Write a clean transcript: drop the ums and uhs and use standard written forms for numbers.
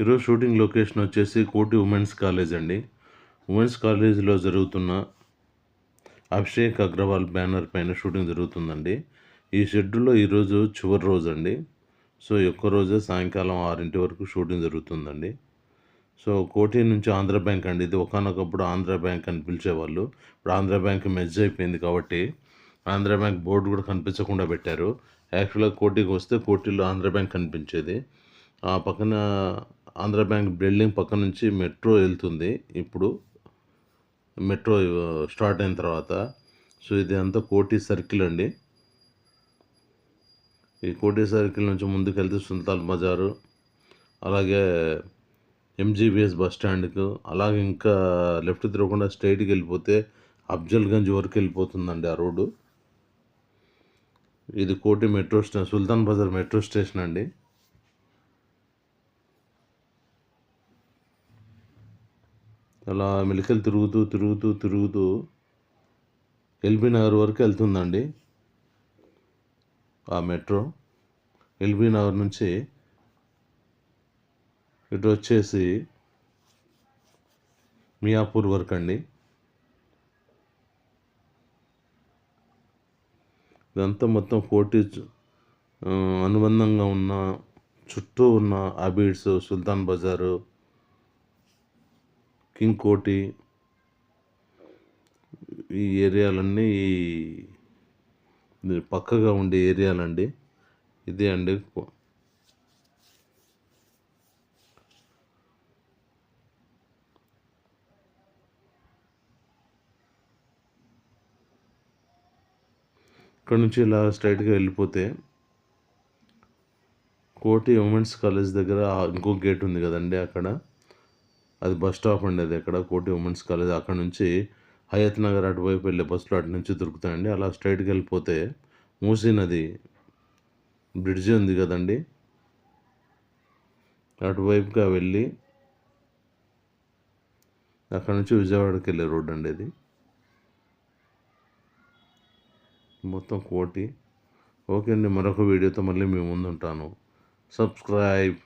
ఈరోజు shooting location వచ్చేసి కోటి ఉమెన్స్ కాలేజ్ అండి. ఉమెన్స్ కాలేజీలో జరుగుతున్న అభిషేక్ అగ్రవాల్ బ్యానర్ పైన షూటింగ్ జరుగుతుందండి. ఈ షెడ్యూల్లో ఈరోజు చివరి రోజు అండి. సో ఒక్కరోజే సాయంకాలం 6 వరకు షూటింగ్ జరుగుతుందండి. సో కోటి నుంచి ఆంధ్ర బ్యాంక్ అండి. ఇది ఒకానొకప్పుడు ఆంధ్ర బ్యాంక్ అని పిలిచేవాళ్ళు. ఇప్పుడు ఆంధ్ర బ్యాంక్ మెర్జ్ అయిపోయింది కాబట్టి ఆంధ్ర బ్యాంక్ బోర్డు కూడా కనిపించకుండా పెట్టారు. యాక్చువల్గా కోటికి వస్తే కోటిలో ఆంధ్ర బ్యాంక్ కనిపించేది. ఆ పక్కన ఆంధ్ర బ్యాంక్ బిల్డింగ్ పక్క నుంచి మెట్రో వెళ్తుంది. ఇప్పుడు మెట్రో స్టార్ట్ అయిన తర్వాత. సో ఇది అంతా కోటి సర్కిల్ అండి. ఈ కోటి సర్కిల్ నుంచి ముందుకు వెళ్తే సుల్తాన్ బజారు, అలాగే ఎంజీబీఎస్ బస్ స్టాండ్కు, అలాగే ఇంకా లెఫ్ట్ తిరగకుండా స్ట్రైట్కి వెళ్ళిపోతే అఫ్జల్గంజ్ వరకు వెళ్ళిపోతుందండి ఆ రోడ్డు. ఇది కోటి మెట్రో స్టేషన్, సుల్తాన్ బజార్ మెట్రో స్టేషన్ అండి. అలా మెలికలు తిరుగుతూ ఎల్బీ నగర్ వరకు వెళ్తుందండి ఆ మెట్రో. ఎల్బీ నగర్ నుంచి ఇటు వచ్చేసి మియాపూర్ వరకు అండి. ఇదంతా మొత్తం కోటి అనుబంధంగా ఉన్న చుట్టూ ఉన్న అబీడ్స్, సుల్తాన్ బజారు, కింగ్ కోటి, ఈ ఏరియాలన్నీ పక్కగా ఉండే ఏరియాలండి. ఇదే అండి. ఇక్కడ నుంచి ఇలా స్ట్రైట్గా వెళ్ళిపోతే కోటి ఉమెన్స్ కాలేజ్ దగ్గర ఇంకో గేట్ ఉంది కదండి, అక్కడ అది బస్ స్టాప్ అండి. అది అక్కడ కోటి ఉమెన్స్ కాలేజ్. అక్కడ నుంచి హయత్ నగర్ అటువైపు వెళ్ళే బస్సులు అటు నుంచి దొరుకుతాయండి. అలా స్ట్రైట్కి వెళ్ళిపోతే మూసీ నది బ్రిడ్జి ఉంది కదండి, అటువైపుగా వెళ్ళి అక్కడ నుంచి విజయవాడకి వెళ్ళే రోడ్ అండి అది. మొత్తం కోటి. ఓకే అండి, మరొక వీడియోతో మళ్ళీ మీ ముందు ఉంటాను. సబ్స్క్రైబ్.